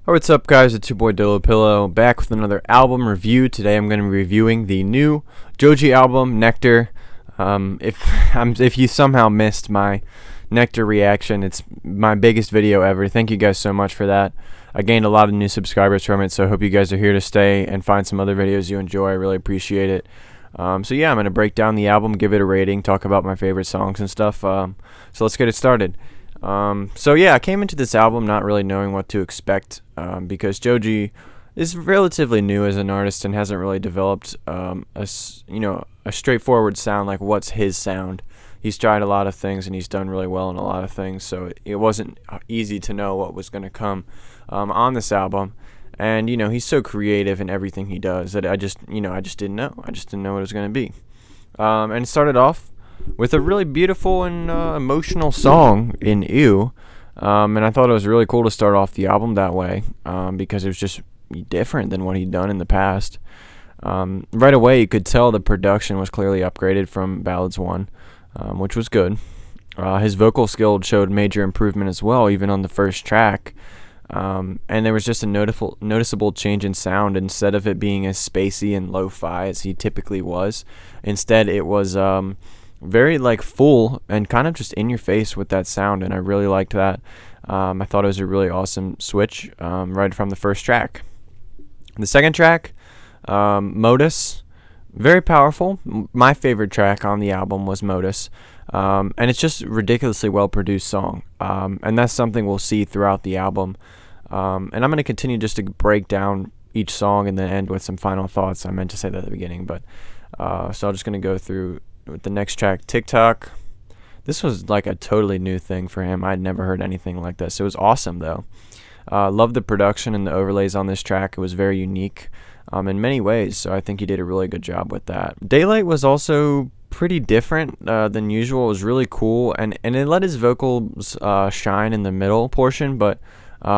What's up, guys? It's your boy Dolo Pillow, back with another album review. Today I'm going to be reviewing the new Joji album, Nectar. If you somehow missed my Nectar reaction, it's my biggest video ever. Thank you guys so much for that. I gained a lot of new subscribers from it, so I hope you guys are here to stay and find some other videos you enjoy. I really appreciate it. So yeah, I'm going to break down the album, give it a rating, talk about my favorite songs and stuff. So let's get it started. So yeah, I came into this album not really knowing what to expect, because Joji is relatively new as an artist and hasn't really developed a straightforward sound, like what's his sound. He's tried a lot of things and he's done really well in a lot of things, so it wasn't easy to know what was going to come on this album. And he's so creative in everything he does that I just didn't know. I just didn't know what it was going to be. And it started off with a really beautiful and emotional song in Ew. And I thought it was really cool to start off the album that way, because it was just different than what he'd done in the past. Right away, you could tell the production was clearly upgraded from Ballads 1, which was good. His vocal skill showed major improvement as well, even on the first track. And there was just a noticeable change in sound. Instead of it being as spacey and lo-fi as he typically was, instead it was very full and kind of just in your face with that sound, and I really liked that. I thought it was a really awesome switch right from the first track. The second track, Modus, very powerful. My favorite track on the album was Modus, and it's just a ridiculously well produced song, and that's something we'll see throughout the album. And I'm going to continue just to break down each song and then end with some final thoughts. I meant to say that at the beginning, but so I'm just going to go through with the next track, Tock. This was like a totally new thing for him. I'd never heard anything like this. It was awesome though. Loved the production and the overlays on this track. It was very unique in many ways, so I think he did a really good job with that. Daylight was also pretty different than usual. It was really cool, and it let his vocals shine in the middle portion, but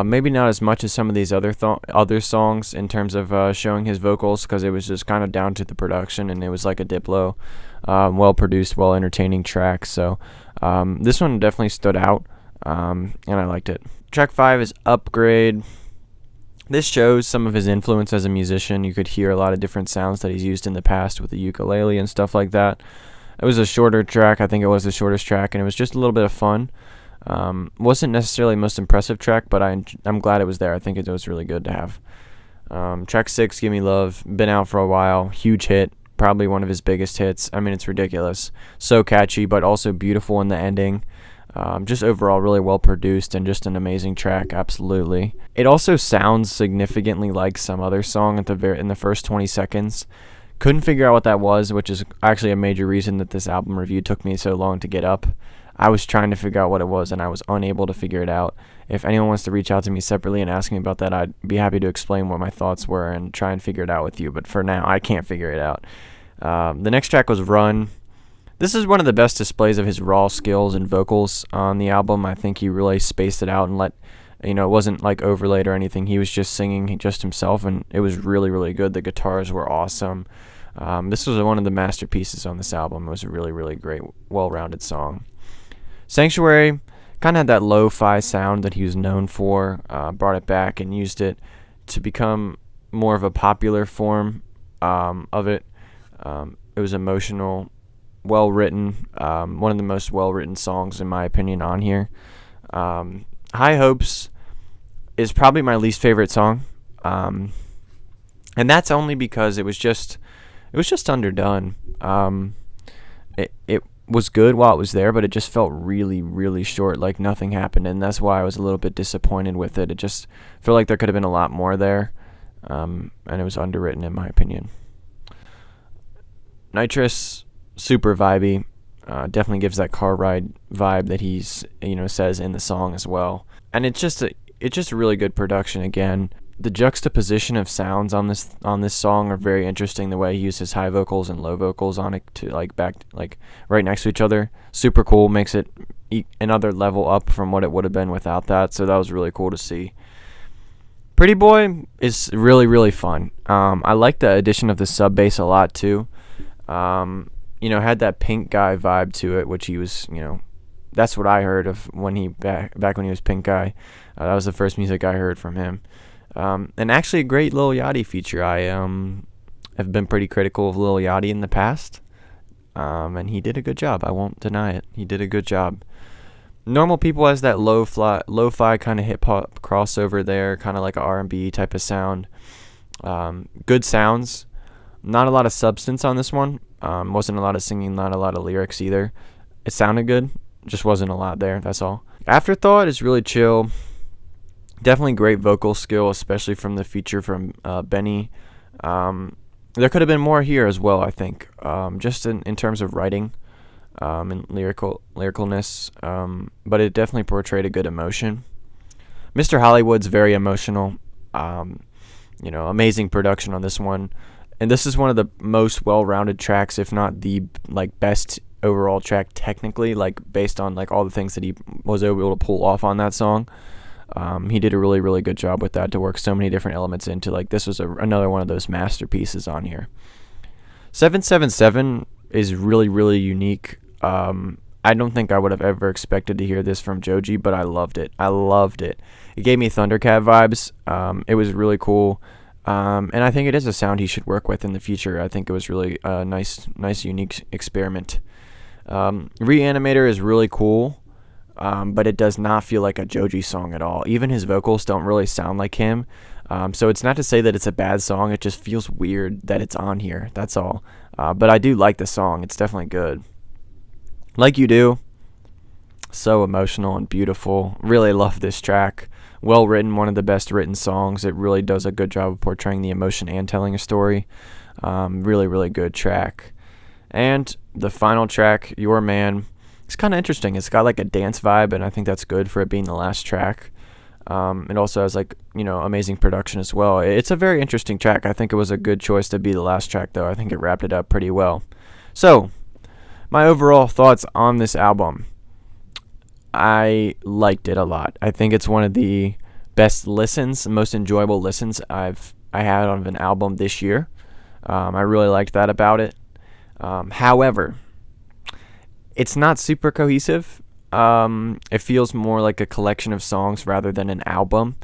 maybe not as much as some of these other songs in terms of showing his vocals, because it was just kind of down to the production, and it was like a Diplo, well produced, well entertaining track. So this one definitely stood out, and I liked it. Track 5 is Upgrade. This shows some of his influence as a musician. You could hear a lot of different sounds that he's used in the past with the ukulele and stuff like that. It was a shorter track. I think it was the shortest track, and it was just a little bit of fun. Wasn't necessarily the most impressive track, but I'm glad it was there. I think it was really good to have. Track 6, Give Me Love, been out for a while, huge hit, probably one of his biggest hits. I mean, it's ridiculous, so catchy, but also beautiful in the ending. Just overall really well produced and just an amazing track, absolutely. It also sounds significantly like some other song in the first 20 seconds. Couldn't figure out what that was, which is actually a major reason that this album review took me so long to get up. I was trying to figure out what it was, and I was unable to figure it out. If anyone wants to reach out to me separately and ask me about that, I'd be happy to explain what my thoughts were and try and figure it out with you. But for now, I can't figure it out. The next track was Run. This is one of the best displays of his raw skills and vocals on the album. I think he really spaced it out and it wasn't like overlaid or anything. He was just singing just himself, and it was really, really good. The guitars were awesome. This was one of the masterpieces on this album. It was a really, really great, well-rounded song. Sanctuary kind of had that lo-fi sound that he was known for, brought it back and used it to become more of a popular form of it. It was emotional, well-written, one of the most well-written songs in my opinion on here. High Hopes is probably my least favorite song, and that's only because it was just underdone. It was good while it was there, but it just felt really, really short, like nothing happened, and that's why I was a little bit disappointed with it. It just felt like there could have been a lot more there, and it was underwritten in my opinion. Nitrous, super vibey, definitely gives that car ride vibe that he's says in the song as well, and it's just a really good production again. The juxtaposition of sounds on this song are very interesting. The way he uses high vocals and low vocals on it to right next to each other, super cool. Makes it another level up from what it would have been without that. So that was really cool to see. Pretty Boy is really, really fun. I like the addition of the sub bass a lot too. Had that Pink Guy vibe to it, which he was, that's what I heard of when he back when he was Pink Guy. That was the first music I heard from him. And actually a great Lil Yachty feature. I have been pretty critical of Lil Yachty in the past, and he did a good job. I won't deny it. He did a good job. Normal People has that lo-fi kind of hip-hop crossover there, kind of like a R&B type of sound. Good sounds. Not a lot of substance on this one. Wasn't a lot of singing, not a lot of lyrics either. It sounded good, just wasn't a lot there, that's all. Afterthought is really chill. Definitely great vocal skill, especially from the feature from Benny. There could have been more here as well, I think, just in terms of writing and lyricalness, but it definitely portrayed a good emotion. Mr. Hollywood's very emotional. Amazing production on this one. And this is one of the most well-rounded tracks, if not the best overall track technically, based on all the things that he was able to pull off on that song. He did a really, really good job with that to work so many different elements into. This was another one of those masterpieces on here. 777 is really, really unique. I don't think I would have ever expected to hear this from Joji, but I loved it. It gave me Thundercat vibes. It was really cool. And I think it is a sound he should work with in the future. I think it was really a nice, unique experiment. Reanimator is really cool, but it does not feel like a Joji song at all. Even his vocals don't really sound like him. So it's not to say that it's a bad song. It just feels weird that it's on here. That's all. But I do like the song. It's definitely good. Like You Do. So emotional and beautiful. Really love this track. Well written, one of the best written songs. It really does a good job of portraying the emotion and telling a story. Really, really good track. And the final track, Your Man, it's kind of interesting. It's got a dance vibe, and I think that's good for it being the last track. It also has amazing production as well. It's a very interesting track. I think it was a good choice to be the last track, though. I think it wrapped it up pretty well. So, my overall thoughts on this album. I liked it a lot. I think it's one of the best listens, most enjoyable listens I had on an album this year. I really liked that about it. However, it's not super cohesive. It feels more like a collection of songs rather than an album.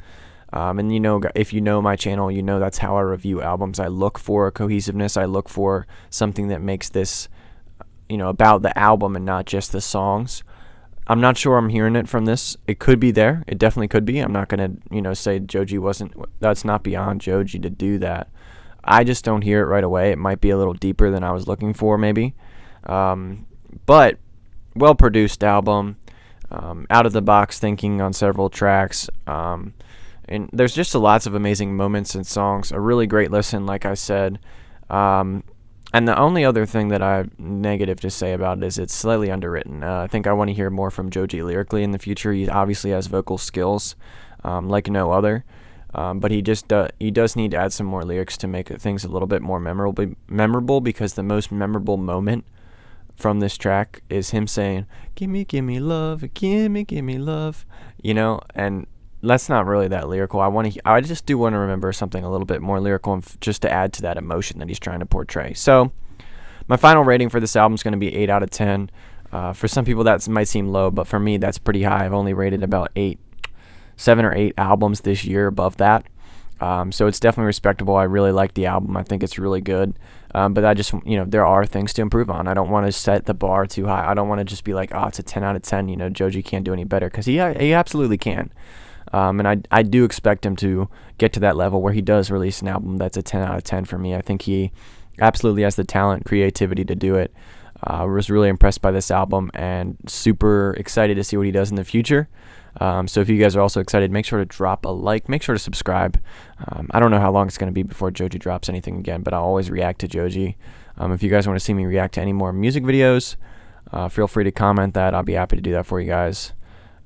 And if you know my channel, that's how I review albums. I look for a cohesiveness. I look for something that makes this, about the album and not just the songs. I'm not sure I'm hearing it from this. It could be there. It definitely could be. I'm not going to, say Joji wasn't. That's not beyond Joji to do that. I just don't hear it right away. It might be a little deeper than I was looking for, maybe. But well-produced album. Out of the box thinking on several tracks. And there's just lots of amazing moments and songs. A really great listen, like I said. And the only other thing that I have negative to say about it is it's slightly underwritten. I think I want to hear more from Joji lyrically in the future. He obviously has vocal skills like no other. But he does need to add some more lyrics to make things a little bit more memorable, because the most memorable moment from this track is him saying, gimme love, gimme love, and that's not really that lyrical. I just do want to remember something a little bit more lyrical, and just to add to that emotion that he's trying to portray. So my final rating for this album is going to be 8 out of 10. For some people that might seem low, but for me that's pretty high. I've only rated about 7 or 8 albums this year above that. So it's definitely respectable. I really like the album. I think it's really good. But I just, there are things to improve on. I don't want to set the bar too high. I don't want to just be like, oh, it's a 10 out of 10. Joji can't do any better, because he absolutely can. And I do expect him to get to that level where he does release an album that's a 10 out of 10 for me. I think he absolutely has the talent, creativity to do it. I was really impressed by this album and super excited to see what he does in the future. So if you guys are also excited, make sure to drop a like, make sure to subscribe. I don't know how long it's going to be before Joji drops anything again, but I'll always react to Joji. If you guys want to see me react to any more music videos, feel free to comment that. I'll be happy to do that for you guys.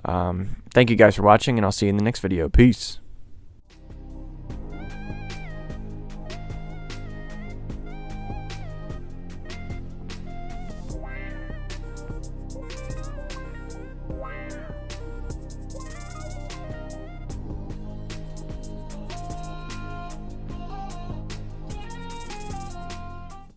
Thank you guys for watching, and I'll see you in the next video. Peace.